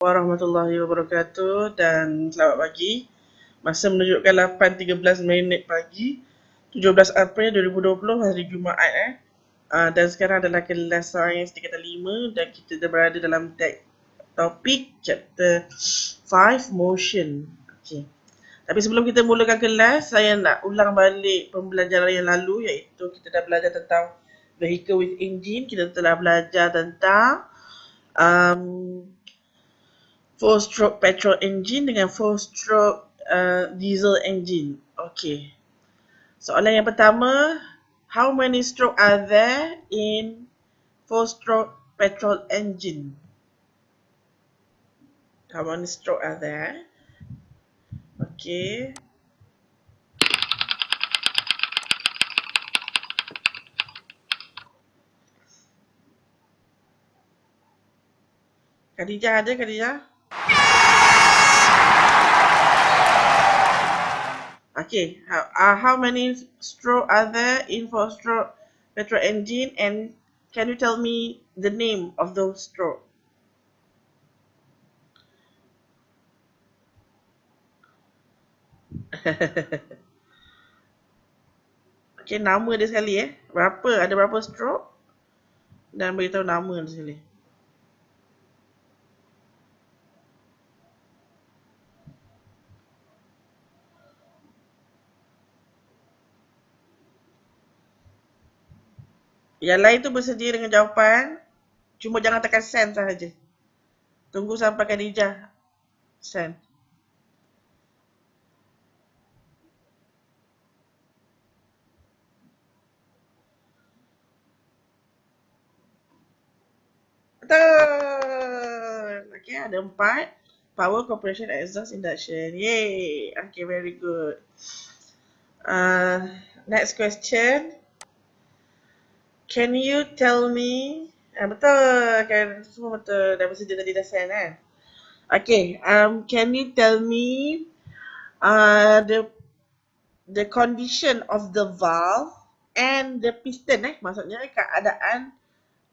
Warahmatullahi wabarakatuh dan selamat pagi. Masa menunjukkan 8.13 pagi, 17 April 2020, hari Jumaat. Dan sekarang adalah kelas sains tingkatan 5 dan kita dah berada dalam topik chapter 5 motion. Okey. Tapi sebelum kita mulakan kelas, saya nak ulang balik pembelajaran yang lalu, iaitu kita dah belajar tentang vehicle with engine. Kita telah belajar tentang um, 4-stroke petrol engine dengan 4-stroke diesel engine. Okay. Soalan yang pertama, how many stroke are there in 4-stroke petrol engine? How many stroke are there? Okay. Khadijah ada, Khadijah? Okay. How many stroke are there in 4-stroke petrol engine, and can you tell me the name of those stroke? Okay, nama dia sekali Ada berapa stroke? Dan beritahu nama dia sekali. Yang lain tu bersedia dengan jawapan. Cuma jangan tekan send sahaja. Tunggu sampai Khadijah send. Betul. Okay, ada 4. Power, compression, exhaust, induction. Yay. Okay, very good. Next question. Can you tell me... betul kan? Semua betul. Dah bersedia tadi dah send kan? Okay. Can you tell me the condition of the valve and the piston maksudnya keadaan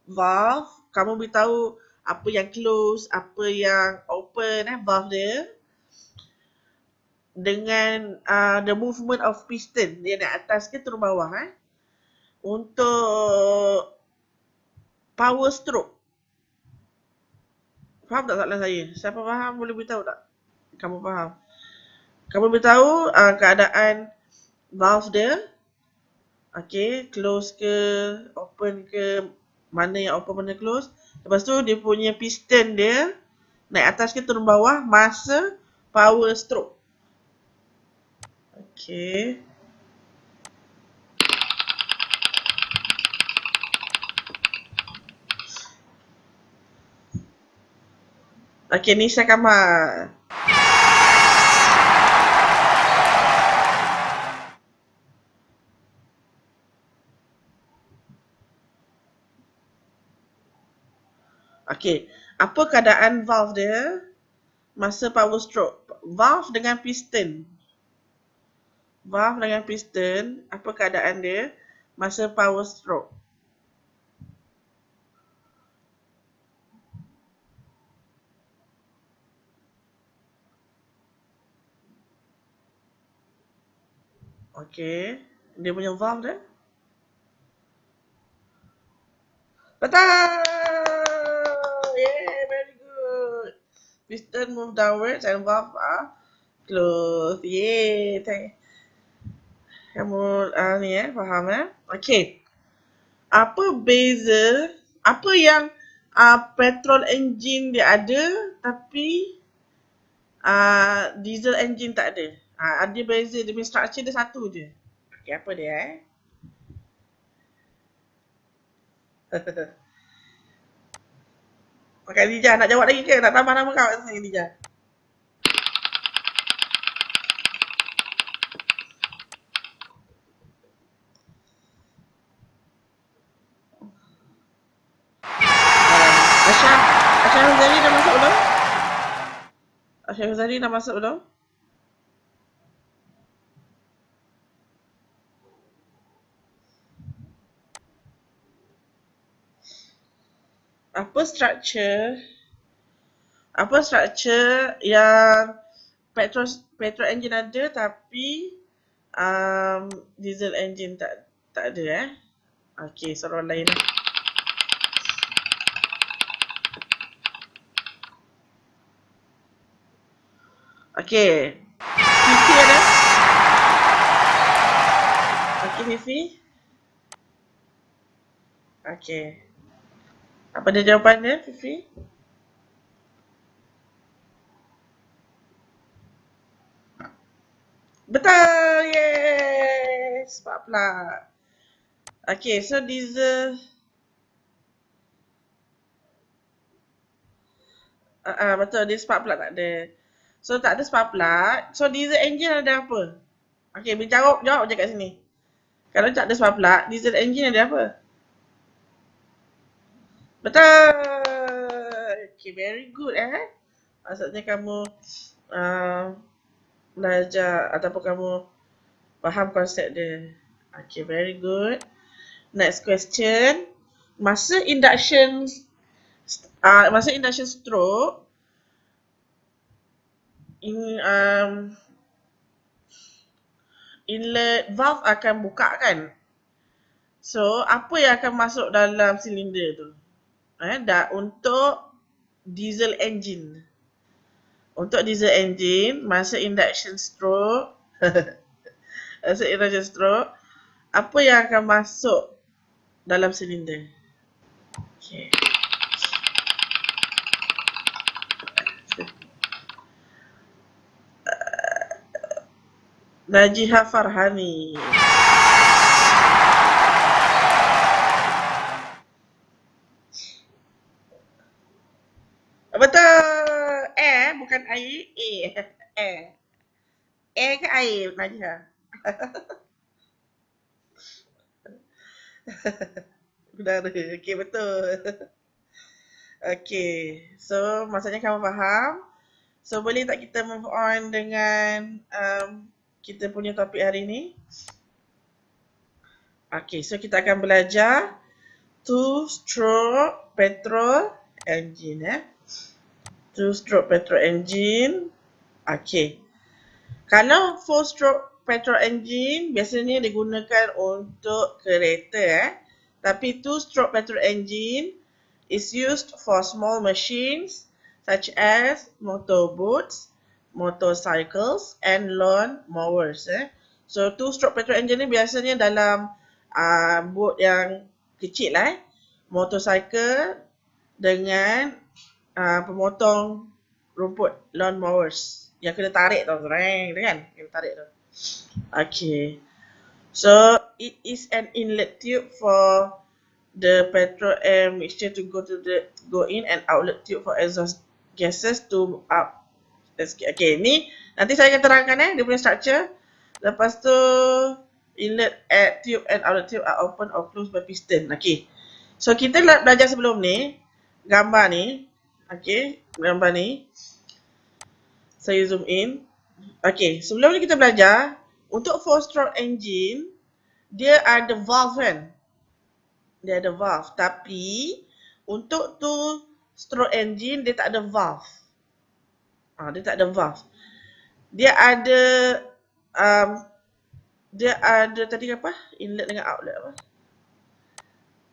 valve, kamu beritahu apa yang close, apa yang open valve dia, dengan the movement of piston, dia naik atas ke turun bawah untuk power stroke. Faham tak soalan saya? Siapa faham boleh beritahu tak? Kamu faham? Kamu beritahu keadaan valve dia, okay, close ke open ke, mana yang open mana close. Lepas tu dia punya piston dia naik atas ke turun bawah masa power stroke. Okay. Okay, Nisha Kamal. Okay, apa keadaan valve dia masa power stroke? Valve dengan piston. Valve dengan piston, apa keadaan dia masa power stroke? Okay, dia punya valve dia. Betul! Yeah, very good. Piston move downwards and valve are closed. Yay! Kamu ni faham Okay. Apa beza, apa yang petrol engine dia ada tapi diesel engine tak ada? Ada beza, dia punya structure dia satu je. Okay, apa dia Okay, Khadijah nak jawab lagi ke? Nak tambah nama kau kat sini, Khadijah? Asyah Huzari dah masuk belum? Asyah Huzari dah masuk belum? Apa structure apa structure yang petrol engine ada tapi diesel engine tak ada Okey, soalan lain lah. Okey. Fifi ada? Okey, Fifi. Okey. Apa dia jawapannya, Fifi? Betul! Yes! Spark plug. Okay, so diesel... betul, dia spark plug tak ada. So, tak ada spark plug. So, diesel engine ada apa? Okay, jawab je kat sini. Kalau tak ada spark plug, diesel engine ada apa? Betul! Okay, very good Maksudnya kamu belajar ataupun kamu faham konsep dia. Okay, very good. Next question. Masa induction stroke, inlet valve akan buka kan? So, apa yang akan masuk dalam silinder tu? Untuk diesel engine. Untuk diesel engine, masa induction stroke, apa yang akan masuk dalam silinder? Okay. Najihah Farhani. Betul. Air bukan air. Air. Air ke air, Najihah? Udara. Okey, betul. Okey. So, maksudnya kamu faham? So, boleh tak kita move on dengan kita punya topik hari ni? Okey, so kita akan belajar two-stroke petrol engine. Two-stroke petrol engine. Okey. Kalau four-stroke petrol engine biasanya digunakan untuk kereta Tapi two-stroke petrol engine is used for small machines such as motorboats, motorcycles and lawn mowers So two-stroke petrol engine ni biasanya dalam boat yang kecil motorcycle dengan pemotong rumput, lawn mowers yang kena tarik tau, kan? Kena tarik tu. Okay. So it is an inlet tube for the petrol air mixture to go in and outlet tube for exhaust gases to up. Okay, ni nanti saya akan terangkan dia punya structure. Lepas tu inlet air tube and outlet tube are open or closed by piston. Okay. So kita belajar sebelum ni gambar ni. Okay, gambar ni. Saya zoom in. Okay, sebelum ni kita belajar untuk four-stroke engine dia ada valve kan? Dia ada valve. Tapi untuk two-stroke engine dia tak ada valve. Dia tak ada valve. Dia ada tadi apa? Inlet dengan outlet apa?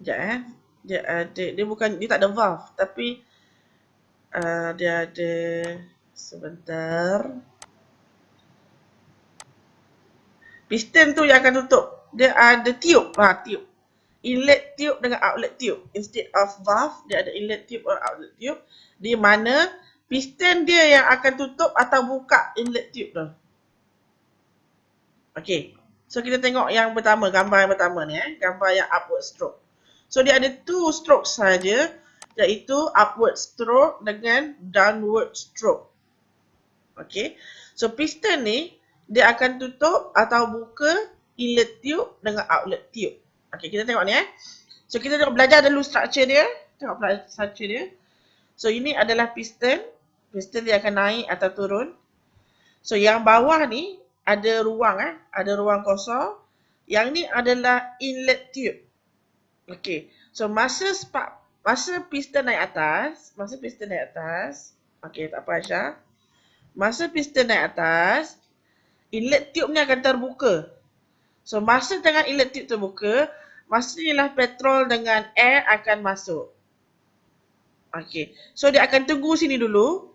Sekejap dia tak ada valve tapi dia ada sebentar. Piston tu yang akan tutup. Dia ada tube. Tube. Inlet tube dengan outlet tube. Instead of valve, dia ada inlet tube or outlet tube. Di mana piston dia yang akan tutup atau buka inlet tube tu. Okay. So kita tengok yang pertama, gambar yang pertama ni gambar yang upward stroke. So dia ada two stroke saja, iaitu upward stroke dengan downward stroke. Okay. So piston ni dia akan tutup atau buka inlet tube dengan outlet tube. Okay, kita tengok ni So kita tengok belajar dulu structure dia. Tengok structure dia. So ini adalah piston. Piston dia akan naik atau turun. So yang bawah ni ada ruang ada ruang kosong. Yang ni adalah inlet tube. Okay. So masa piston naik atas, Okey, tak apa Aisyah. Masa piston naik atas, inlet tube ni akan terbuka. So, masa tengah inlet tube terbuka, masa inilah petrol dengan air akan masuk. Okey. So, dia akan tunggu sini dulu.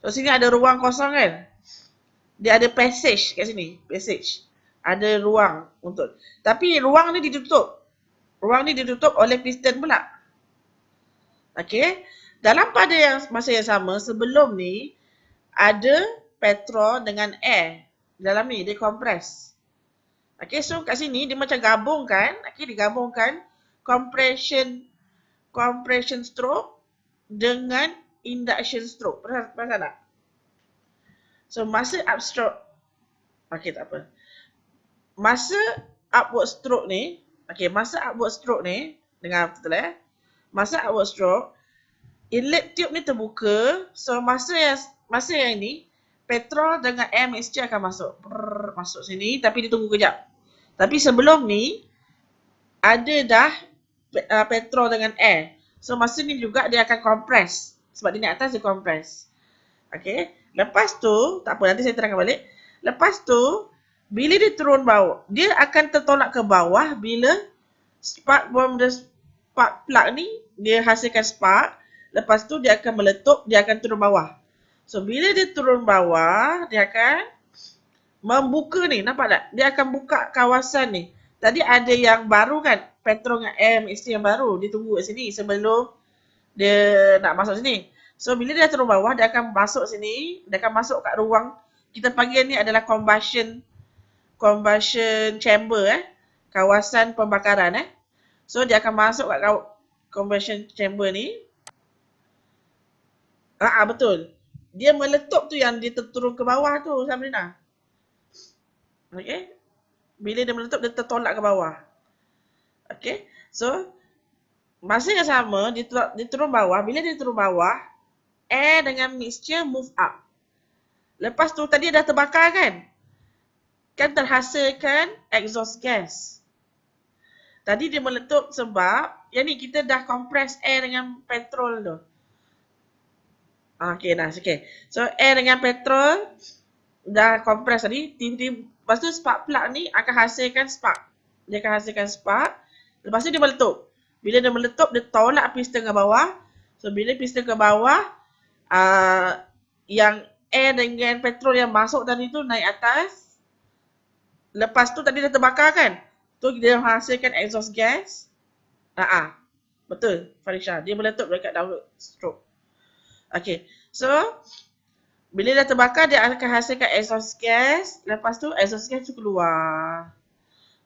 So, sini ada ruang kosong kan? Dia ada passage kat sini. Passage. Ada ruang untuk. Tapi ruang ni ditutup. Ruang ni ditutup oleh piston pula. Okey. Dalam pada masa yang sama, sebelum ni, ada petrol dengan air. Dalam ni, dia kompres. Okay, so kat sini dia macam gabungkan, okay, digabungkan compression stroke dengan induction stroke. Perasan tak? So masa upstroke, okay, tak apa. Masa upward stroke ni, okay, masa upward stroke ni, dengar betul masa upward stroke, inlet tube ni terbuka, so masa yang ni, petrol dengan air mixture akan masuk. Masuk sini, tapi dia tunggu kejap. Tapi sebelum ni, ada dah petrol dengan air. So, masa ni juga dia akan kompres. Sebab dia naik atas, dia kompres. Okay. Lepas tu, tak apa, nanti saya terangkan balik. Lepas tu, bila dia turun bawah, dia akan tertolak ke bawah bila spark plug ni, dia hasilkan spark. Lepas tu, dia akan meletup, dia akan turun bawah. So, bila dia turun bawah, dia akan membuka ni, nampak tak? Dia akan buka kawasan ni. Tadi ada yang baru kan, petrol dengan air mixture yang baru. Dia tunggu kat sini sebelum dia nak masuk sini. So, bila dia turun bawah, dia akan masuk sini. Dia akan masuk kat ruang, kita panggil ni adalah combustion chamber kawasan pembakaran So, dia akan masuk kat combustion chamber ni. Betul. Dia meletup tu yang dia turun ke bawah tu, Sabrina. Okay. Bila dia meletup, dia tertolak ke bawah. Okay. So, masa yang sama, dia turun bawah. Bila dia turun bawah, air dengan mixture move up. Lepas tu, tadi dah terbakar kan? Kan terhasilkan exhaust gas. Tadi dia meletup sebab, yang ni kita dah compress air dengan petrol tu. Okay, dah. Okay. So, air dengan petrol dah compress tadi. Lepas tu spark plug ni akan hasilkan spark. Dia akan hasilkan spark. Lepas tu dia meletup. Bila dia meletup, dia tolak piston ke bawah. So, bila piston ke bawah, yang air dengan petrol yang masuk tadi tu naik atas. Lepas tu tadi dah terbakar kan? Tu dia hasilkan exhaust gas. Betul, Farisha. Dia meletup dekat downward stroke. Okay. So, bila dah terbakar, dia akan hasilkan exhaust gas. Lepas tu, exhaust gas tu keluar.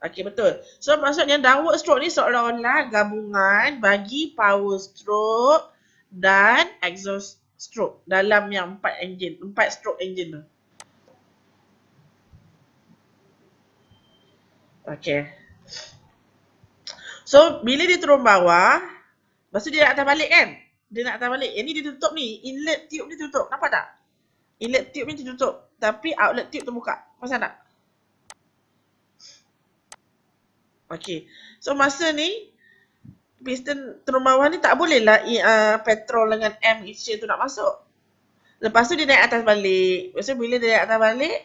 Okey, betul. So, maksudnya downward stroke ni seolah-olah gabungan bagi power stroke dan exhaust stroke dalam yang 4 stroke engine tu. Okey. So, bila dia turun bawah, lepas tu dia nak atas balik kan? Dia nak atas balik. Yang ni dia tutup ni. Inlet tube ni tutup. Nampak tak? Inlet tube ni ditutup. Tapi outlet tube terbuka. Pasal tak? Okey. So, masa ni, piston turun bawah ni tak boleh lah petrol dengan air mixture tu nak masuk. Lepas tu dia naik atas balik. Lepas tu bila dia naik atas balik,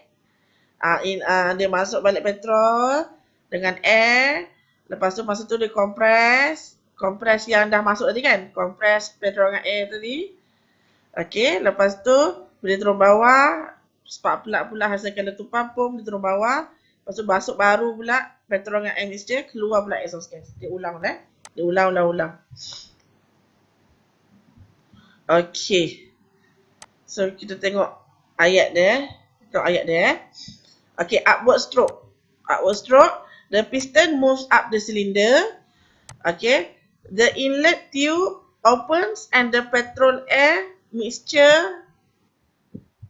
dia masuk balik petrol dengan air. Lepas tu masa tu dia kompres yang dah masuk tadi kan. Kompres petrol dengan air tadi. Okey, lepas tu bila turun bawah, spark plug pula hasilkan letupan pump, dia turun bawah. Lepas tu masuk baru pula petrol dengan air mixture, keluar pula exhaust gas. Dia ulang Dia ulang. Okey. So, kita tengok ayat dia. Okay, upward stroke. The piston moves up the cylinder. Okay. The inlet tube opens and the petrol air mixture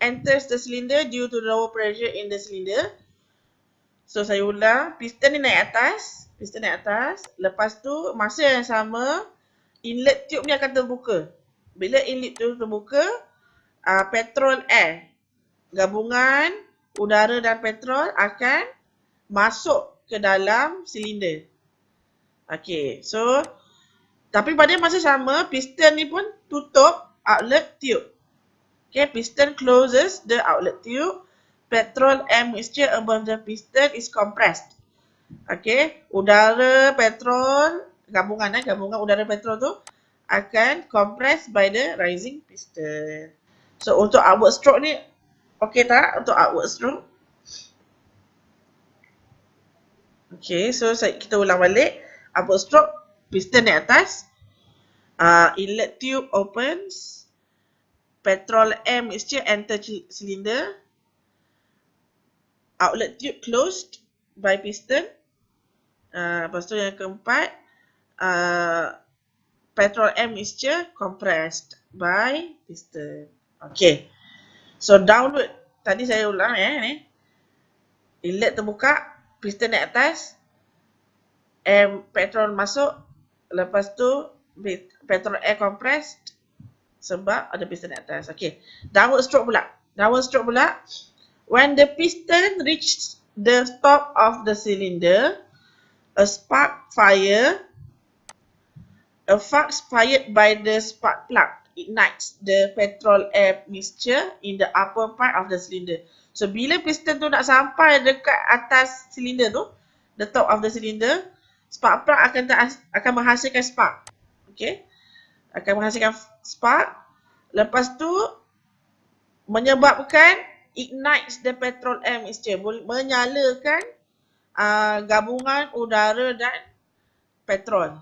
enters the cylinder due to lower pressure in the cylinder. So, saya ulang. Piston ni naik atas. Lepas tu, masa yang sama, inlet tube ni akan terbuka. Bila inlet tube terbuka, petrol air, gabungan udara dan petrol akan masuk ke dalam silinder. Okay, so tapi pada masa sama, piston ni pun tutup outlet tube. Okay, piston closes the outlet tube. Petrol and mixture above the piston is compressed. Okay, udara petrol, gabungan udara petrol tu akan compressed by the rising piston. So untuk outward stroke ni, okay tak untuk outward stroke? Okay, so kita ulang balik. Outward stroke, piston naik atas, inlet tube opens, petrol air mixture enter cylinder, outlet tube closed by piston. Lepas tu yang keempat, petrol air mixture compressed by piston. Okay. So downward. Tadi saya ulang ni. Inlet terbuka, piston naik atas, petrol masuk, lepas tu petrol air compressed sebab ada piston naik atas. Okay. Downward stroke pula. When the piston reaches the top of the cylinder, a spark fired by the spark plug ignites the petrol air mixture in the upper part of the cylinder. So bila piston tu nak sampai dekat atas cylinder tu, the top of the cylinder, spark plug akan menghasilkan spark. Okay, akan menghasilkan spark. Lepas tu menyebabkan ignites the petrol air mixture, menyalakan gabungan udara dan petrol.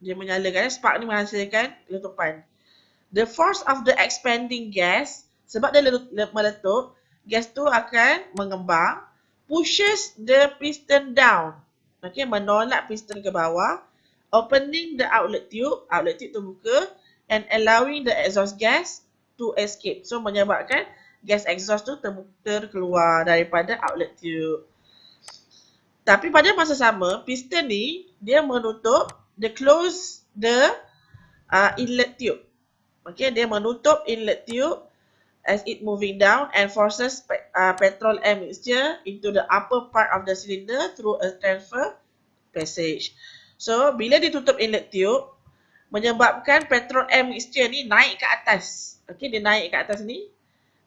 Dia menyalakan, spark ni menghasilkan letupan. The force of the expanding gas, sebab dia meletup, gas tu akan mengembang, pushes the piston down. Okay, menolak piston ke bawah, opening the outlet tube terbuka, and allowing the exhaust gas to escape. So menyebabkan gas exhaust tu terkeluar daripada outlet tube. Tapi pada masa sama, piston ni dia close the inlet tube. Okay, dia menutup inlet tube as it moving down and forces petrol air mixture into the upper part of the cylinder through a transfer passage. So, bila ditutup inlet tube, menyebabkan petrol air mixture ni naik ke atas. Okay, dia naik ke atas ni.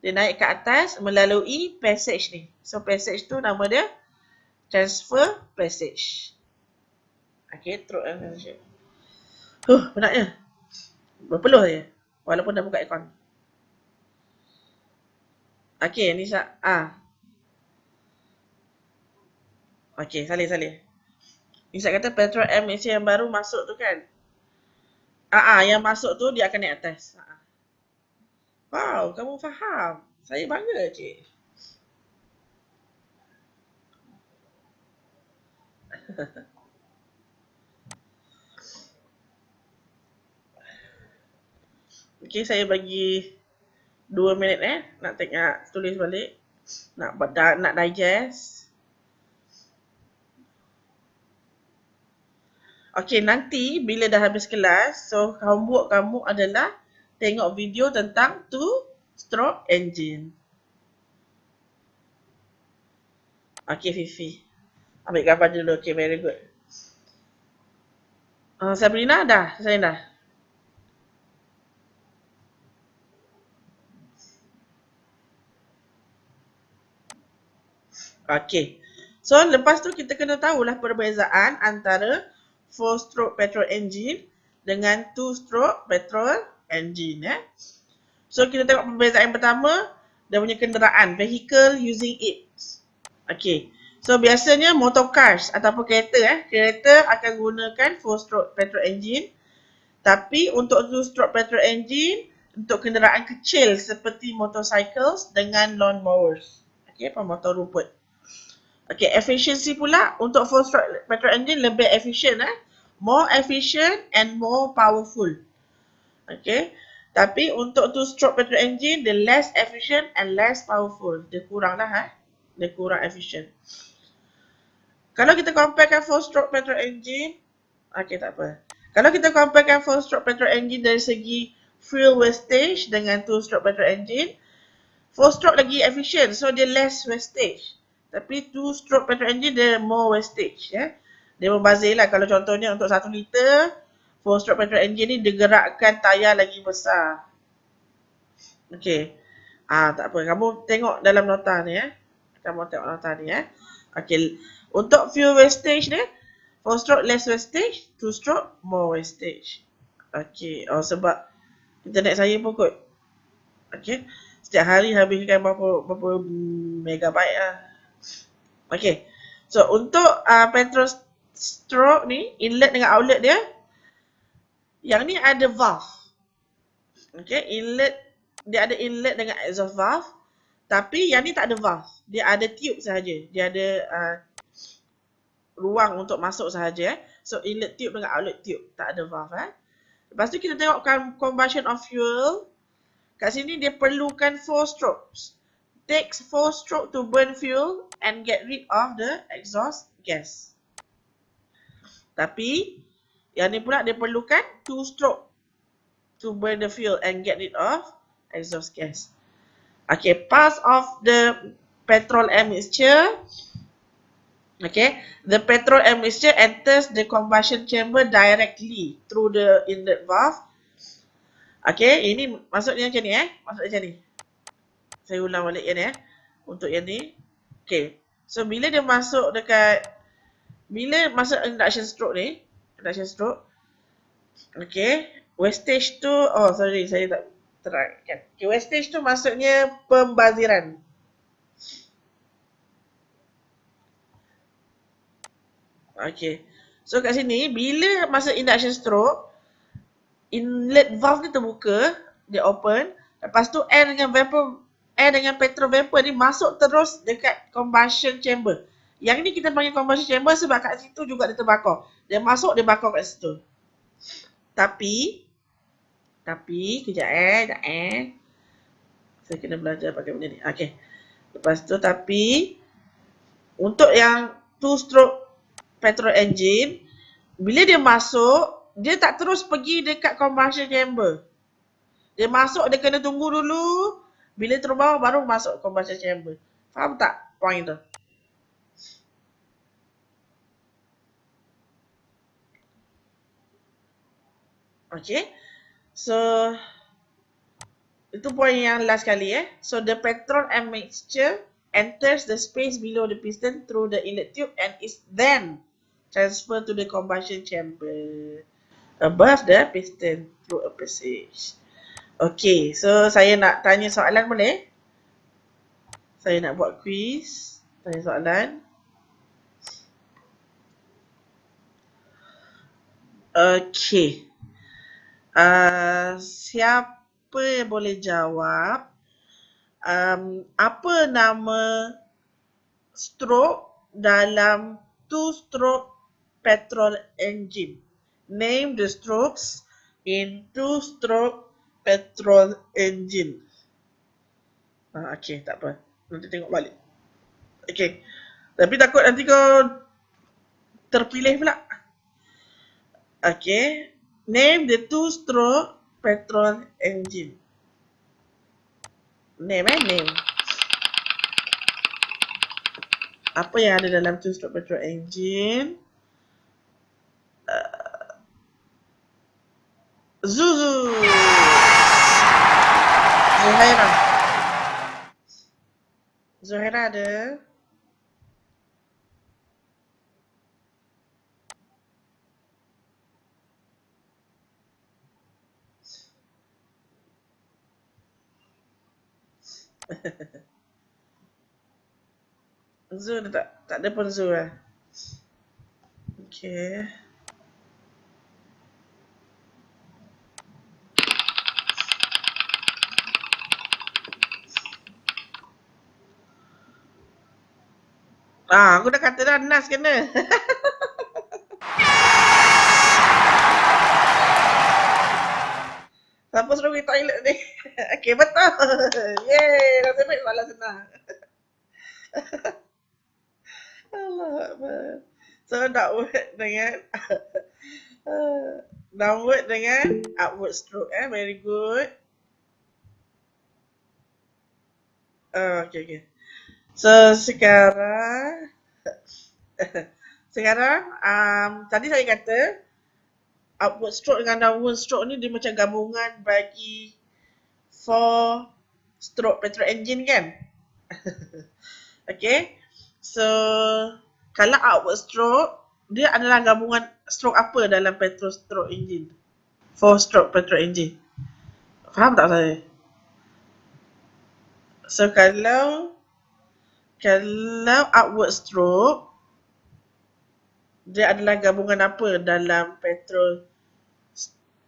Dia naik ke atas melalui passage ni. So, passage tu nama dia transfer passage. Okay, throat and passage. Penatnya. Berpeluh je. Walaupun dah buka aircon. Okay, ni Okay, salih. Nisa kata petrol air mixture yang baru masuk tu kan. Yang masuk tu dia akan naik atas. Wow, kamu faham. Saya bangga, cik. Okay, saya bagi 2 minit nak tulis balik. Nak digest. Okay, nanti bila dah habis kelas, so homework kamu adalah tengok video tentang two-stroke engine. Okay, Fifi. Ambil gambar dulu. Okay, very good. Sabrina dah? Saya dah. Okay. So, lepas tu kita kena tahulah perbezaan antara 4-stroke petrol engine dengan 2-stroke petrol engine. So, kita tengok perbezaan yang pertama, dia punya kenderaan, vehicle using it. Okay. So, biasanya motor cars ataupun kereta, kereta akan gunakan 4-stroke petrol engine. Tapi untuk 2-stroke petrol engine, untuk kenderaan kecil seperti motorcycles dengan lawn mowers. Okay, pemotor rumput. Okay, efficiency pula untuk 4-stroke petrol engine lebih efficient. More efficient and more powerful. Okay. Tapi untuk 2-stroke petrol engine, dia less efficient and less powerful. Dia kurang lah. Dia kurang efficient. Kalau kita comparekan 4-stroke petrol engine, okay, tak apa. Kalau kita comparekan 4-stroke petrol engine dari segi fuel wastage dengan 2-stroke petrol engine, 4-stroke lagi efficient, so dia less wastage. Tapi 2-stroke petrol engine dia more wastage. Dia membazir lah. Kalau contohnya untuk 1 liter, 4-stroke petrol engine ni dia gerakkan tayar lagi besar. Okay. Tak apa. Kamu tengok dalam nota ni Kamu tengok nota ni Okay. Untuk fuel wastage ni, 4 stroke less wastage, 2 stroke more wastage. Okay. Sebab internet saya pun kot. Okay. Setiap hari habiskan berapa megabyte lah. Okay. So, untuk petrol stroke ni, inlet dengan outlet dia, yang ni ada valve. Okay. Dia ada inlet dengan exhaust valve. Tapi yang ni tak ada valve. Dia ada tube sahaja. Dia ada ruang untuk masuk sahaja. So, inlet tube dengan outlet tube. Tak ada valve. Lepas tu kita tengok combustion of fuel. Kat sini dia perlukan 4 strokes. Takes 4 stroke to burn fuel and get rid of the exhaust gas. Tapi, yang ni pula dia perlukan 2 stroke to burn the fuel and get rid of exhaust gas. Okay, pass of the petrol admixture. Okay, the petrol admixture enters the combustion chamber directly through the inlet valve. Okay, ini maksudnya macam ni Maksudnya macam ni. Saya ulang balik yang ni untuk yang ni. Okay, so bila masuk induction stroke ni, okay, wastage tu, sorry, saya tak terangkan. Okay, wastage tu maksudnya pembaziran. Okay, so kat sini bila masa induction stroke, inlet valve ni terbuka, dia open. Lepas tu air dengan petrol vapor ni masuk terus dekat combustion chamber. Yang ni kita panggil combustion chamber sebab kat situ juga dia terbakar. Dia masuk, dia bakar kat situ. Tapi kejap saya kena belajar pakai benda ni. Okay. Lepas tu tapi untuk yang 2 stroke petrol engine, bila dia masuk, dia tak terus pergi dekat combustion chamber. Dia masuk, dia kena tunggu dulu. Bila terbang, baru masuk combustion chamber. Faham tak point tu? Okay. So, itu point yang last kali So, the petrol admixture enters the space below the piston through the inlet tube and is then transferred to the combustion chamber above the piston through a passage. Okay, so saya nak tanya soalan boleh? Saya nak buat quiz. Tanya soalan. Okay. Siapa yang boleh jawab apa nama stroke dalam 2-stroke petrol engine? Name the strokes in 2-stroke petrol engine. Okay, tak apa. Nanti tengok balik. Okay. Tapi takut nanti kau terpilih pula. Okay. Name the 2-stroke petrol engine. Name. Apa yang ada dalam 2-stroke petrol engine? Zuzu. Zuhaira ada. Zu tak ada pun Zu Okay. Aku dah kata dah Nas kena. Siapa suruh pergi toilet ni? Okay, betul. Yeay, nasib baik soalan senang. Allah Akbar. So, downward dengan upward stroke. Very good. Okay. So, sekarang tadi saya kata upward stroke dengan downward stroke ni dia macam gabungan bagi 4 stroke petrol engine kan. Okay. So kalau outward stroke, dia adalah gabungan stroke apa dalam petrol stroke engine? Four stroke petrol engine. Faham tak saya? So kalau outward stroke, dia adalah gabungan apa dalam petrol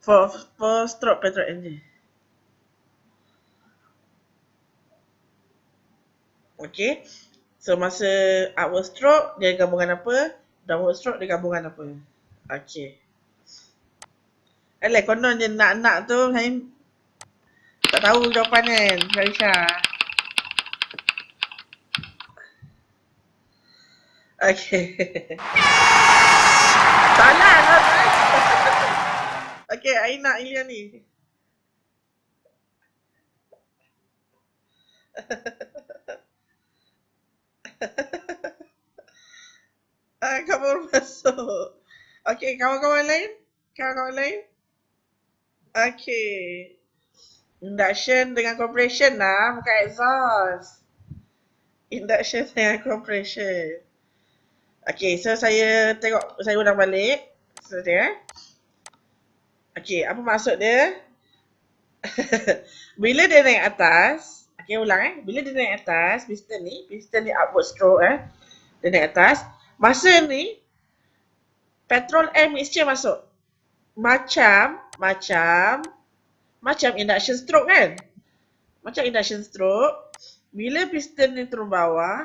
four stroke petrol engine? Okay. So masa outward stroke dia gabungan apa? Downward stroke dia gabungan apa? Okay. Alah, konon je nak-nak tu saya tak tahu jawapan kan, Raisha. Okay. Salah lah. Okay, Aina Ilya ni. Kamu masuk. Okay, kawan-kawan lain? Kawan-kawan lain? Okay. Induction dengan compression lah, bukan exhaust. Induction dengan compression. Okay, so saya tengok, saya ulang balik. So, tengok. Okay, apa maksud dia? Bila dia naik atas, okay, ulang bila dia naik atas, piston ni upward stroke dia naik atas. Masa ni, petrol air mixture masuk. Macam induction stroke kan? Macam induction stroke, bila piston ni turun bawah,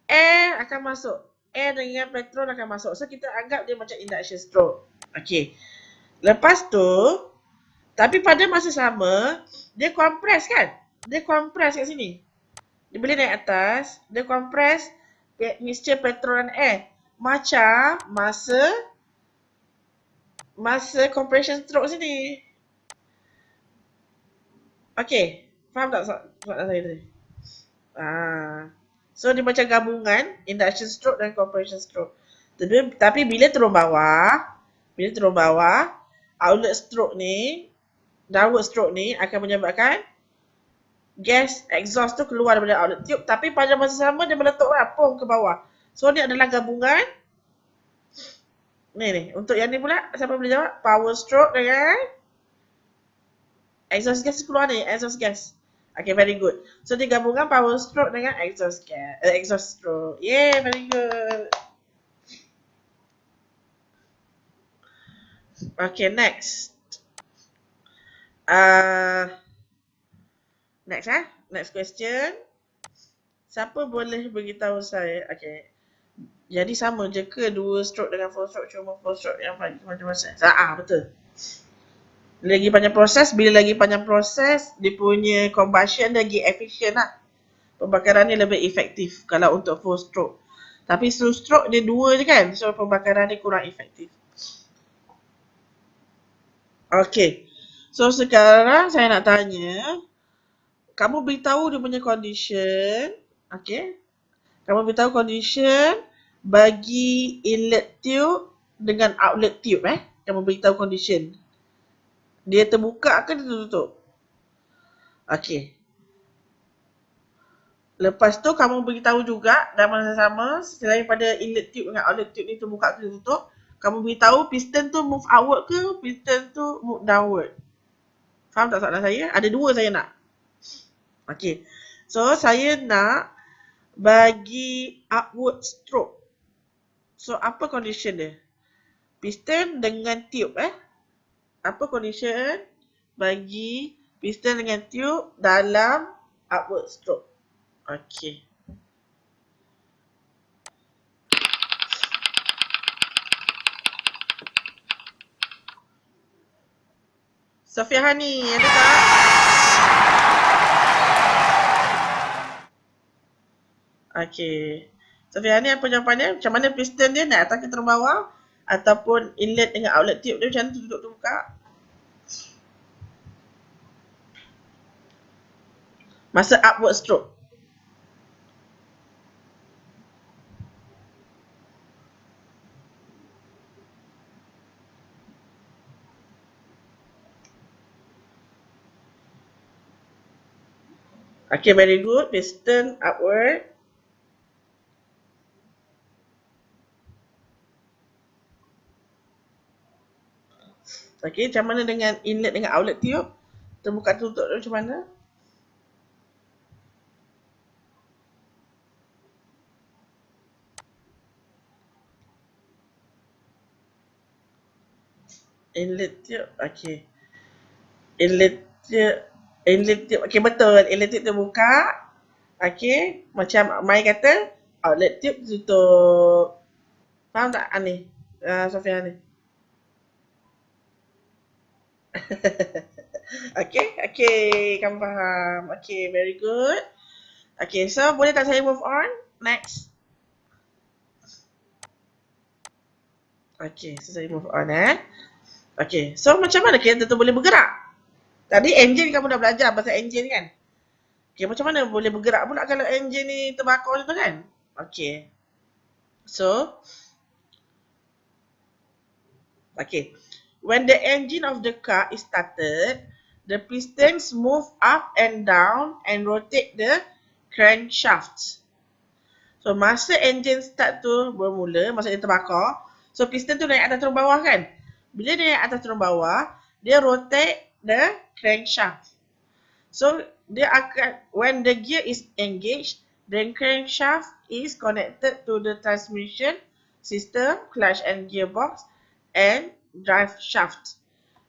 air akan masuk. Air dengan petrol akan masuk. So, kita anggap dia macam induction stroke. Okay. Lepas tu, tapi pada masa sama, dia compress kan? Dia compress kat sini. Dia boleh naik atas, dia compress mixture petrol dan air. Macam masa compression stroke sini. Okay, faham tak soalan saya tadi? So dia macam gabungan induction stroke dan compression stroke. Tapi bila turun bawah, outlet stroke ni, downward stroke ni akan menyebabkan gas exhaust tu keluar daripada outlet tube, tapi pada masa sama dia meletup pong ke bawah. So ni adalah gabungan. Ni untuk yang ni pula, siapa boleh jawab? Power stroke dengan exhaust gas keluar ni, exhaust gas. Okay, very good. So dia gabungan power stroke dengan exhaust gas, exhaust stroke. Yeah, very good. Okay, next. Next question. Siapa boleh beritahu saya? Okay. Jadi sama je ke 2 stroke dengan 4 stroke, cuma 4 stroke yang macam-macam? Betul. Bila lagi panjang proses, dia punya combustion lagi efficient lah. Pembakaran ni lebih efektif kalau untuk 4 stroke. Tapi 2 stroke dia 2 je kan, so pembakaran dia kurang efektif. Okay. So sekarang saya nak tanya, kamu beritahu dia punya condition. Okay. Kamu beritahu condition bagi inlet tube dengan outlet tube Kamu beritahu condition. Dia terbuka ke dia tertutup? Okay. Lepas tu kamu beritahu juga dalam masa sama, selain pada inlet tube dengan outlet tube ni terbuka ke tertutup, kamu beritahu piston tu move outward ke piston tu move downward. Faham tak soalan saya? Ada 2 saya nak. Okay. So saya nak bagi upward stroke. So apa condition dia? Piston dengan tube Apa condition bagi piston dengan tube dalam upward stroke? Okay. Sofia Hani, ada tak? Okay. Sofia Hani, apa jawapannya? Macam mana piston dia naik atas ke turun bawah? Ataupun inlet dengan outlet tube dia macam tu duduk terbuka? Masa upward stroke. Okay, very good. Piston upward. Okay, macam mana dengan inlet dengan outlet tube? Terbuka tutup macam mana? Inlet tube, okay. Inlet tube, inlet tube, okay betul. Inlet tube terbuka. Okay, macam Mai kata, outlet tube tutup. Faham tak Ani? Sofia ni. Okay, okay, kamu faham. Okay, very good. Okay, so boleh tak saya move on? Next. Okay, so saya move on Okay, so macam mana kereta tu boleh bergerak? Tadi engine kamu dah belajar pasal engine kan? Okay, macam mana boleh bergerak pula kalau engine ni terbakar tu kan? Okay, so okay, when the engine of the car is started, the pistons move up and down and rotate the crankshaft. So masa engine start tu bermula, masa dia terbakar, so piston tu naik atas turun bawah kan? Bila dia naik atas turun bawah, dia rotate the crankshaft. So dia akan, when the gear is engaged, the crankshaft is connected to the transmission system, clutch and gearbox, and drive shaft.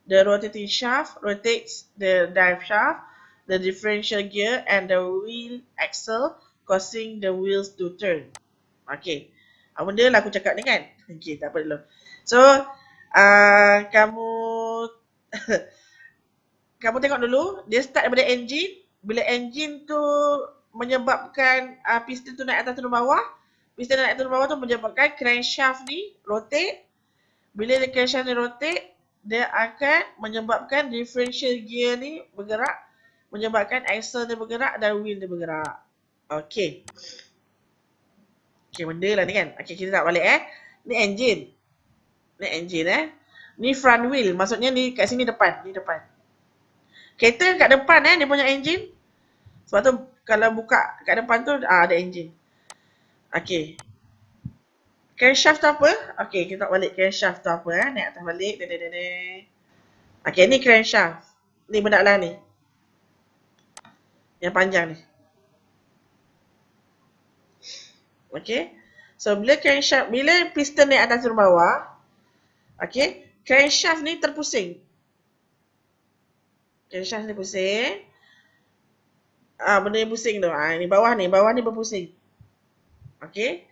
The rotating shaft rotates the drive shaft, the differential gear, and the wheel axle, causing the wheels to turn. Okay. Benda lah aku cakap ni kan? Okay, tak apa dulu. So, kamu kamu tengok dulu, dia start daripada engine. Bila engine tu menyebabkan piston tu naik atas turun bawah, piston naik turun bawah tu menyebabkan crankshaft ni rotate. Bila dia crankshaft ni rotate, dia akan menyebabkan differential gear ni bergerak, menyebabkan axle dia bergerak dan wheel dia bergerak. Okay. Okay, benda lah ni kan. Okay, kita tak balik Ni engine. Ni engine Ni front wheel. Maksudnya ni kat sini depan. Ni depan. Kereta kat depan dia punya engine. Sebab tu kalau buka kat depan tu ada engine. Okay. Crankshaft tu apa? Okay, kita tak balik crankshaft tu apa naik atas balik. Okay, ni crankshaft. Ni benda lah ni. Yang panjang ni. Okay. So bila crankshaft, bila piston naik atas turun bawah, okay, crankshaft ni terpusing. Crankshaft ni pusing. Benda yang pusing tu. Ni bawah ni berpusing. Okay.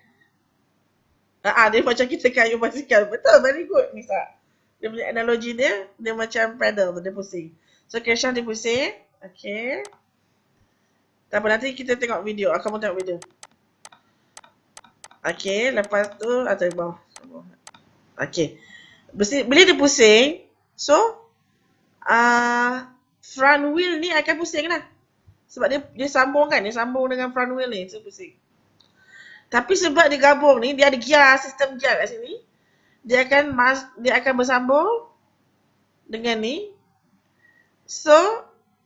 Dia macam kita kayu basikal. Betul, very good Nisa. Dia punya analogi dia macam pedal tu, dia pusing. So crankshaft dia pusing. Okay. Tak apa, nanti kita tengok video. Kamu tengok video. Okay, lepas tu atau bawah. Okay. Bila dia pusing, so front wheel ni akan pusing lah. Sebab dia sambung kan, dia sambung dengan front wheel ni, so pusing. Tapi sebab dia gabung ni, dia ada gear, sistem gear kat sini. Dia akan bersambung dengan ni. So,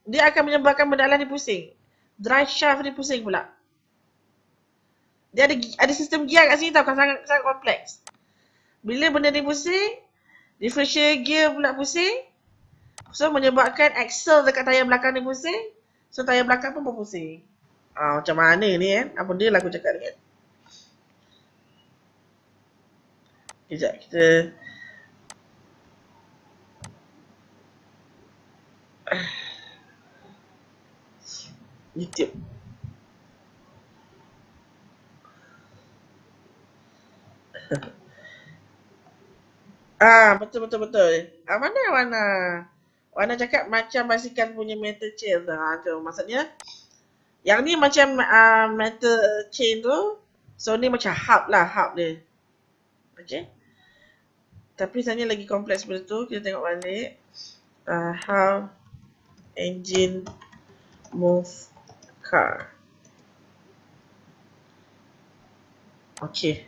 dia akan menyebabkan benda ni pusing. Drive shaft ni pusing pula. Dia ada sistem gear kat sini tau, sangat kompleks. Bila benda ni pusing, differential gear pula pusing. So, menyebabkan axle dekat tayar belakang ni pusing. So, tayar belakang pun berpusing. Macam mana ni Apa dia lah aku cakap ni kan? Sekejap, kita YouTube. Betul. Mana Wana? Wana cakap macam basikal punya metal chain tu. Maksudnya, yang ni macam metal chain tu. So, ni macam hub dia. Okay. Tapi sebenarnya lagi kompleks benda tu. Kita tengok balik. How engine move car. Okay.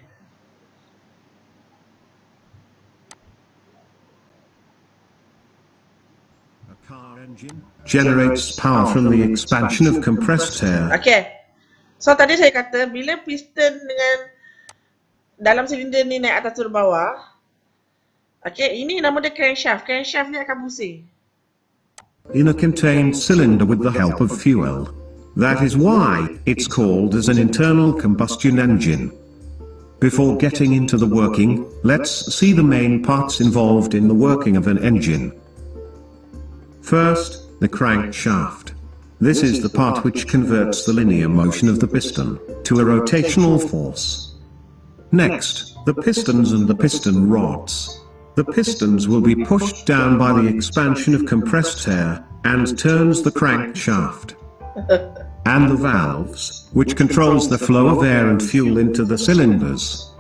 generates power from the expansion of compressed air. Okay. So tadi saya kata bila piston dengan dalam silinder ni naik atas turun bawah, okay, ini nama dia crankshaft. Crankshaft ni akan pusing. In a contained cylinder with the help of fuel. That is why it's called as an internal combustion engine. Before getting into the working, let's see the main parts involved in the working of an engine. First, the crankshaft. This is the part which converts the linear motion of the piston to a rotational force. Next, the pistons and the piston rods. The pistons will be pushed down by the expansion of compressed air, and turns the crankshaft. And the valves, which controls the flow of air and fuel into the cylinders.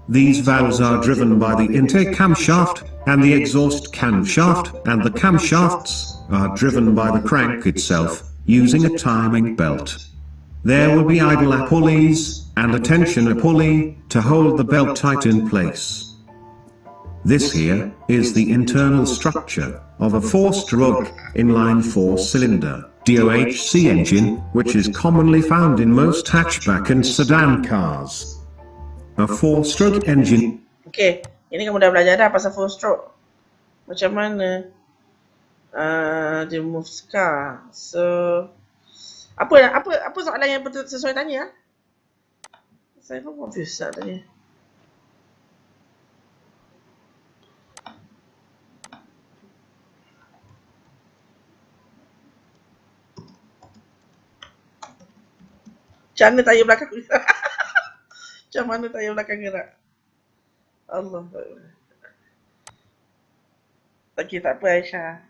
These valves are driven by the intake camshaft, and the exhaust camshaft, and the camshafts are driven by the crank itself, using a timing belt. There will be idler pulleys, and a tensioner pulley, to hold the belt tight in place. This here is the internal structure of a 4-stroke inline 4-cylinder DOHC engine, which is commonly found in most hatchback and sedan cars. A 4-stroke engine. Okay, ini kamu dah belajar dah pasal 4-stroke. Macam mana dia move car. So apa soalan yang betul sesuai tanya? Saya pun confused tadi. Macam mana tayar belakang gerak? Macam mana tayar belakang gerak? Allah. Okey, tak apa Aisyah.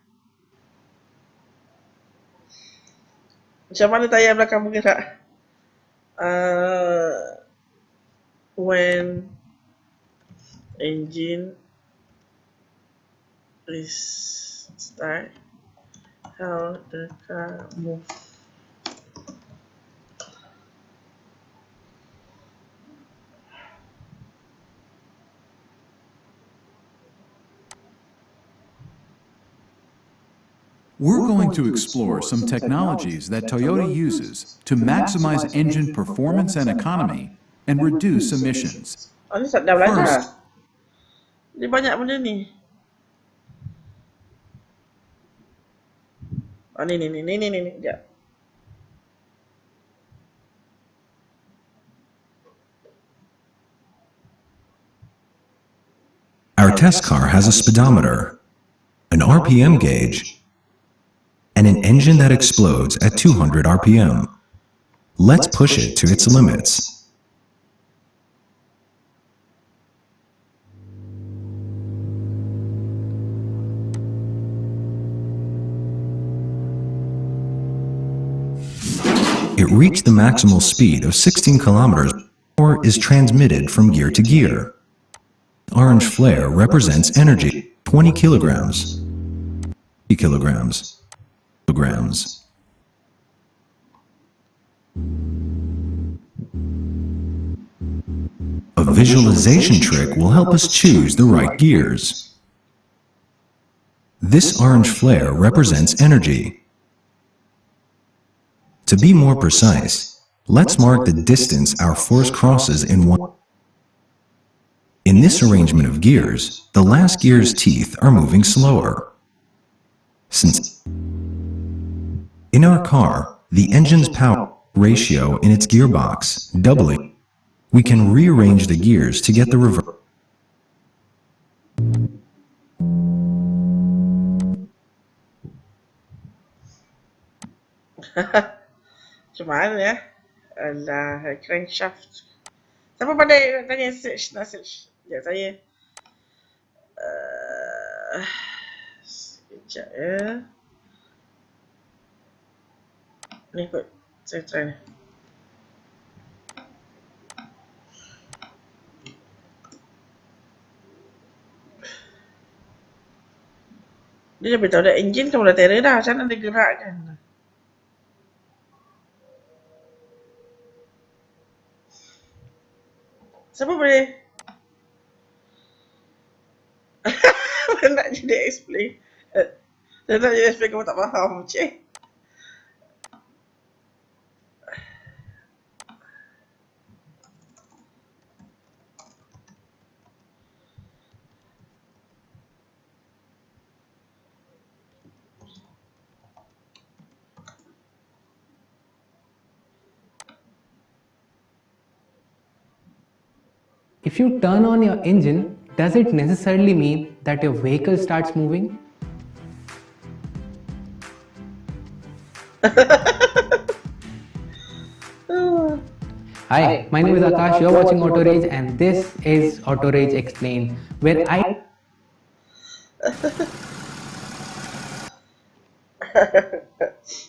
Macam mana tayar belakang bergerak? When engine is start, how the car move. We're going to explore some technologies that Toyota uses to maximize engine performance and economy and reduce emissions. Oh, ni dah belajar. First, Dia banyak benda ni. Oh, ni. Sekejap. Our test car has a speedometer, an RPM gauge, and an engine that explodes at 200 RPM. Let's push it to its limits. It reached the maximal speed of 16 kilometers or is transmitted from gear to gear. Orange flare represents energy, 20 kilograms. Kilograms. A visualization trick will help us choose the right gears. This orange flare represents energy. To be more precise, let's mark the distance our force crosses in one. In this arrangement of gears, the last gear's teeth are moving slower. Since in our car, the engine's power ratio in its gearbox doubling, we can rearrange the gears to get the reverse. Macam mana ya? Alah, crankshaft. Siapa pandai tanya search? Nak search. Sekejap saya. Sekejap ya. Ni kot. Saya try ni. Dia dah beritahu dah engine kamu dah terror dah. Macam mana dia gerakkan? Siapa boleh? Nak jadi explain. Dia nak USB kamu tak faham. Cik. If you turn on your engine, does it necessarily mean that your vehicle starts moving? Hi, my name is Akash, you're watching Auto Rage and this is Auto Rage Explained, where I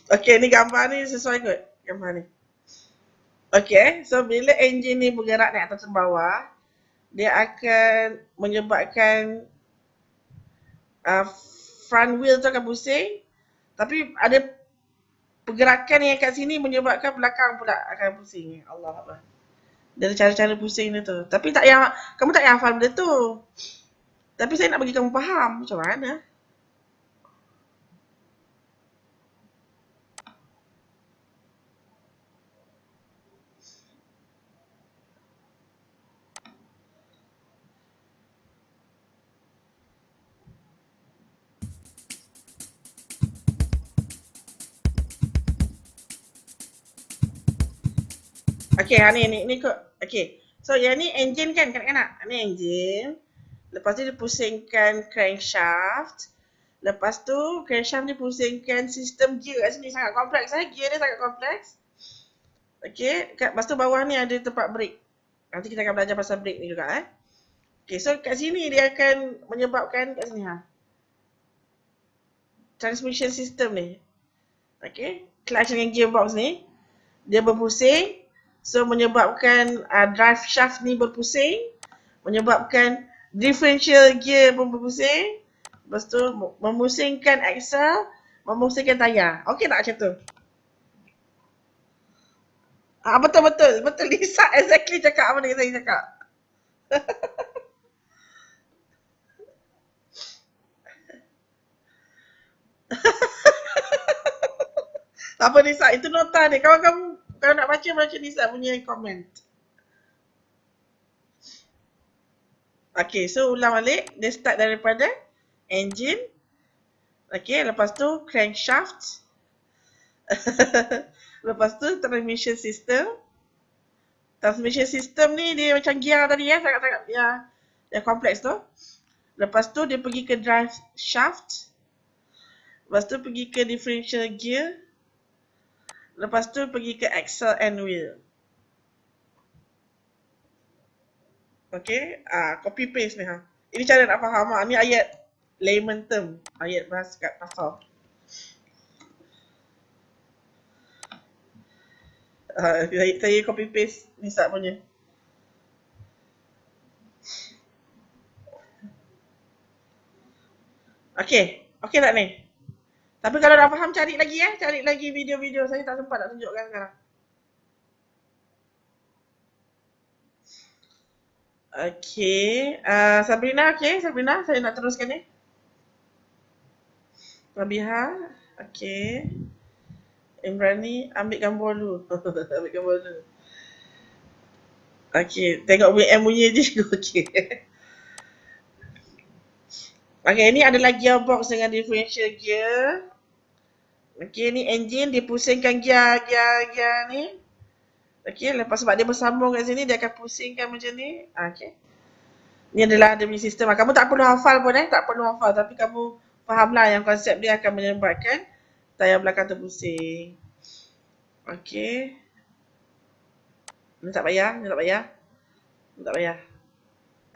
Okay, ni gambar ni sesuai kot. Gambar ni. Okay, so bila enjin ni bergerak naik atas ke bawah, dia akan menyebabkan front wheel tu akan pusing. Tapi ada pergerakan yang kat sini menyebabkan belakang pula akan pusing. Allah Allah. Dia ada cara-cara pusing dia tu. Tapi tak payah, kamu tak payah hafal benda tu. Tapi saya nak bagi kamu faham macam mana. Okay, ni kot. Okay, so yang ni engine kan kanak-kanak. Ni engine. Lepas tu dia pusingkan crankshaft. Lepas tu crankshaft ni pusingkan sistem gear kat sini. Sangat kompleks gear dia sangat kompleks. Okay, lepas tu bawah ni ada tempat brake. Nanti kita akan belajar pasal brake ni juga Okay, so kat sini dia akan menyebabkan kat sini transmission system ni. Okay, clutch dengan gearbox ni dia berpusing. So menyebabkan drive shaft ni berpusing, menyebabkan differential gear pun berpusing. Lepas tu memusingkan axle, memusingkan tayar. Okey tak macam tu? Betul Lisa exactly cakap apa yang saya cakap. Tak apa Lisa, itu nota ni. Kalau nak baca Lisa punya komen. Okay, so ulang balik. Dia start daripada engine. Okay, lepas tu crankshaft. Lepas tu transmission system. Transmission system ni dia macam gear tadi sangat-sangat yang kompleks tu. Lepas tu dia pergi ke drive shaft. Lepas tu pergi ke differential gear. Lepas tu pergi ke axle and wheel. Okay, copy paste ni Ini cara nak faham Ni ayat layman term, ayat bahasa kat pasal. Saya copy paste Nisa punya. Okay tak ni? Tapi kalau dah faham cari lagi video-video. Saya tak sempat nak tunjukkan sekarang. Okay, Sabrina, saya nak teruskan ni. Rabiha, okay. Imrani, ambil gambar dulu. Okay, tengok WM bunyi je. Okay. Okay, ni adalah gearbox dengan differential gear. Okay, ni engine, dia pusingkan gear ni. Okay, lepas sebab dia bersambung kat sini, dia akan pusingkan macam ni. Okay. Ni adalah dia punya sistem. Kamu tak perlu hafal pun tak perlu hafal. Tapi kamu fahamlah yang konsep dia akan menyebabkan tayar belakang terpusing. Okay. Ni tak payah.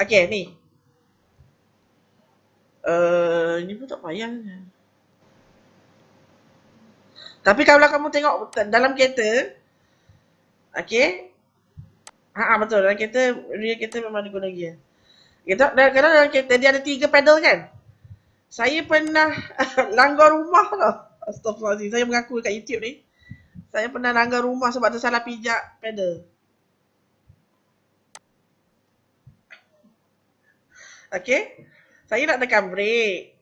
Okay, ni. Ni pun tak payah. Tapi kalau kamu tengok dalam kereta, okay. Betul. Dalam kereta, rear kereta memang diguna gear. Kadang-kadang dalam kereta dia ada 3 pedal kan. Saya pernah langgar rumah tau. Astaghfirullahaladzim. Saya mengaku kat YouTube ni. Saya pernah langgar rumah sebab tersalah pijak pedal. Okay. Saya nak tekan brake.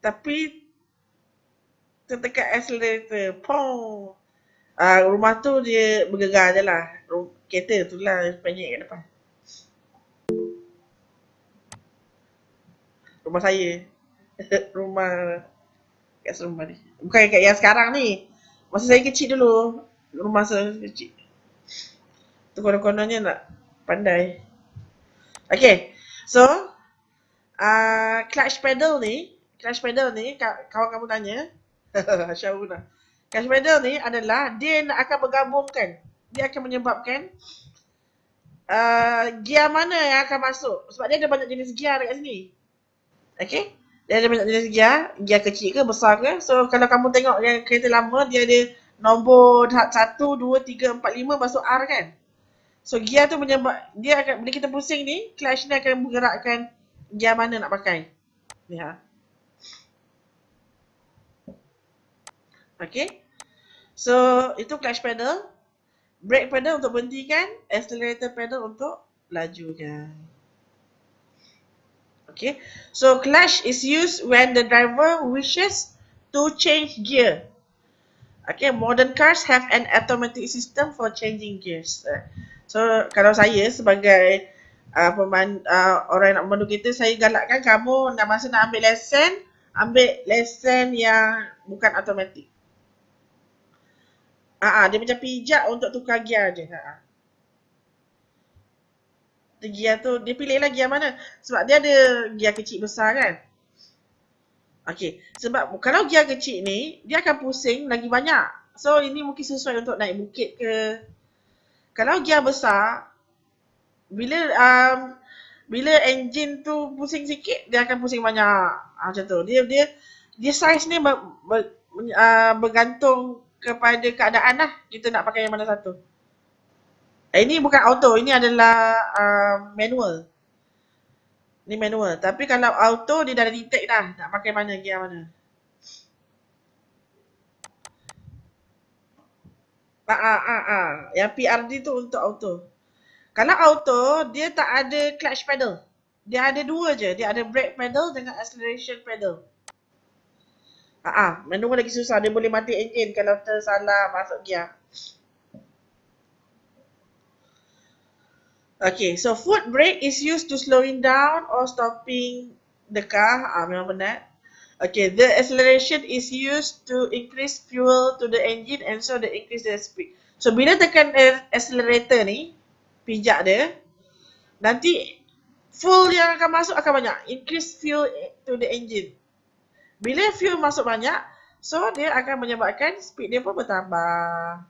Tapi tertekan accelerator. Pong. Rumah tu dia bergegar je lah. Kereta tu lah penyek kat depan. Rumah saya. Rumah kat Seremban ni. Bukan kat yang sekarang ni. Masa saya kecil dulu. Rumah saya kecil. Tu konon-kononnya nak pandai. Okay. So, clutch pedal ni, kawan kamu tanya. Syauna. Clutch pedal ni adalah dia nak akan bergabungkan. Dia akan menyebabkan gear mana yang akan masuk. Sebab dia ada banyak jenis gear dekat sini. Okay. Dia ada banyak jenis gear. Gear kecil ke, besar ke. So, kalau kamu tengok yang kereta lama, dia ada nombor 1, 2, 3, 4, 5 masuk R kan. So, gear tu menyebab, dia akan, bila kita pusing ni, clutch ni akan bergerakkan gear mana nak pakai. Ni ha. Okay. So, itu clutch pedal. Brake pedal untuk berhentikan. Accelerator pedal untuk lajukan. Okay. So, clutch is used when the driver wishes to change gear. Okay. Modern cars have an automatic system for changing gears. So, kalau saya sebagai orang yang nak memandu kereta, saya galakkan kamu masa nak ambil lesen yang bukan automatik. Dia macam pijak untuk tukar gear je. Gear tu, dia pilih lah gear mana. Sebab dia ada gear kecil besar kan. Okay, sebab kalau gear kecil ni, dia akan pusing lagi banyak. So, ini mungkin sesuai untuk naik bukit ke. Kalau gear besar, bila enjin tu pusing sikit, dia akan pusing banyak. Macam tu. Dia saiz ni bergantung kepada keadaan lah. Kita nak pakai yang mana satu. Ini bukan auto. Ini adalah manual. Ni manual. Tapi kalau auto, dia dah detect dah. Nak pakai mana, gear mana. Yang PRD tu untuk auto. Kalau auto, dia tak ada clutch pedal. Dia ada dua je. Dia ada brake pedal dengan acceleration pedal. Manual lagi susah. Dia boleh mati enjin kalau tersalah masuk gear. Okay, so foot brake is used to slowing down or stopping the car. Memang benar. Okay, the acceleration is used to increase fuel to the engine and so they increase the speed. So, bila tekan accelerator ni, pijak dia, nanti fuel yang akan masuk akan banyak. Increase fuel to the engine. Bila fuel masuk banyak, so dia akan menyebabkan speed dia pun bertambah.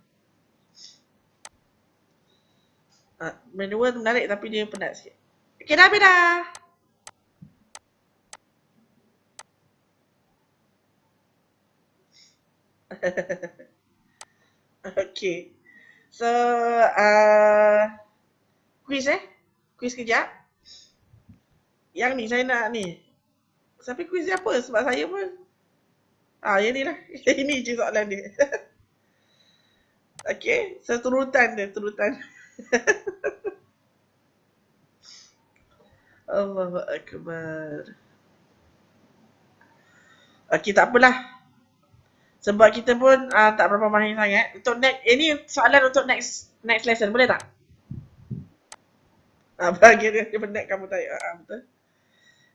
Manual tu menarik tapi dia penat sikit. Okay, dah habis dah. Okay. So, quiz Quiz kejap. Yang ni saya nak ni. Tapi quiz dia apa? Sebab saya pun. Yang ni lah. Ini je soalan dia. Okay. So, turutan. Allahu Akbar. Okay, tak apalah. Sebab kita pun tak berapa mahir sangat. Untuk ini soalan untuk next lesson. Boleh tak? Bagi dia penat kamu tanya. Betul.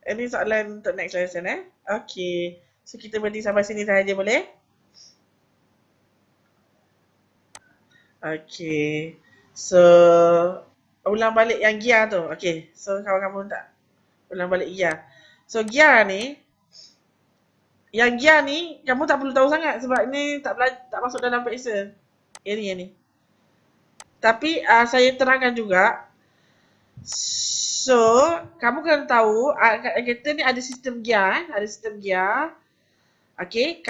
Ini soalan untuk next lesson Okay. So kita berhenti sampai sini sahaja boleh? Okay. So ulang balik yang gear tu. Okay. So kawan-kawan tak ulang balik gear. So gear ni, yang gear ni kamu tak perlu tahu sangat sebab ni tak masuk dalam periksa. Yang ni. Tapi saya terangkan juga. So, kamu kena tahu kereta ni ada sistem gear, Okay,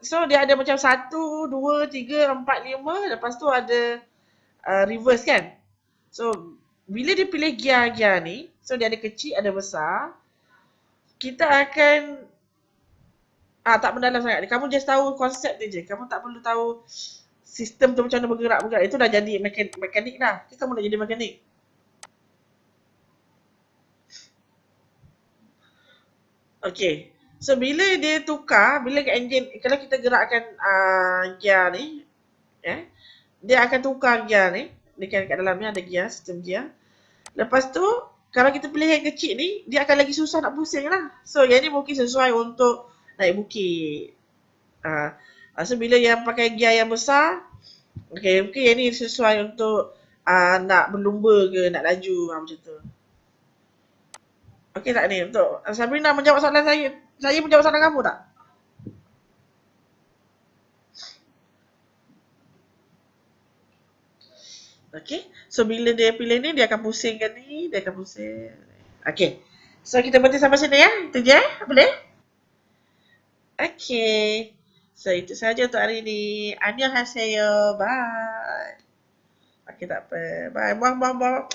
so dia ada macam 1, 2, 3, 4, 5, lepas tu ada reverse kan. So, bila dia pilih gear ni, so dia ada kecil, ada besar. Kita akan tak mendalam sangat. Kamu just tahu konsep dia je. Kamu tak perlu tahu sistem tu macam mana bergerak. Itu dah jadi mekanik dah. Kita mula jadi mekanik. Okay. So bila dia tukar, bila enjin, kalau kita gerakkan gear ni, dia akan tukar gear ni. Dekat dalam ni ada gear, sistem gear. Lepas tu, kalau kita pilih yang kecil ni, dia akan lagi susah nak pusing lah. So yang ni mungkin sesuai untuk naik bukit. So bila yang pakai gear yang besar, okay, mungkin yang ni sesuai untuk nak berlumba ke, nak laju, macam tu. Okey tak ni untuk Sabrina menjawab soalan saya? Saya menjawab soalan kamu tak? Okey. So bila dia pilih ni, dia akan pusingkan ni, dia akan pusing. Okey. So kita berhenti sampai sini ya. Itu je, boleh? Okey. So itu saja untuk hari ini. Annyeonghaseyo. Bye. Okey tak apa. Bye. Buang.